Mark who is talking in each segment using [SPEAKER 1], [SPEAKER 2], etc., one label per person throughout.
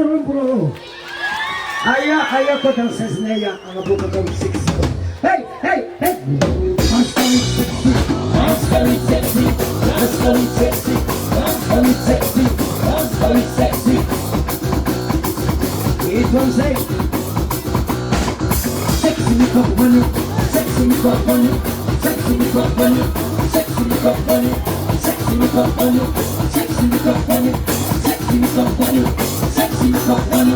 [SPEAKER 1] ron bro. Aya ko ng sesneya ang abuka kong 6. Hey, hey, hey. Mascally sexy, mascally sexy, mascally sexy, mascally sexy. It was a sexy makeup money, sexy makeup money, sexy makeup money, sexy makeup money, sexy makeup money, sexy makeup money, sexy makeup money, sexy makeup money.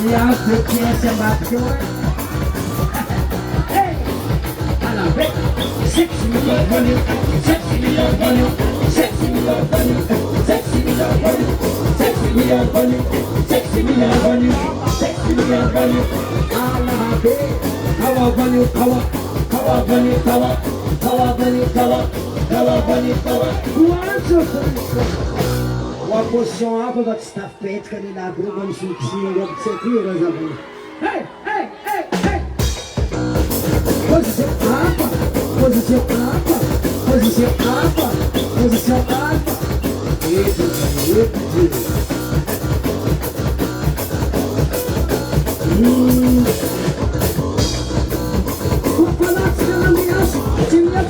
[SPEAKER 1] Yeah, the kids about your hey, I love it. Sexy makeup money, sexy makeup money, sexy makeup money, sexy makeup money, sexy makeup money, sexy makeup money, sexy makeup money. I love it. Power money, power, power money, power, power money, power, power money, power. Position ako dat stafet kanina grupo ng suksiyog sa tiro sa mo. Hey, hey, hey, hey. Position apa, position apa, position apa, position apa. Itu. Kupalat sa namias, tinat.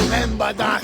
[SPEAKER 2] Remember that.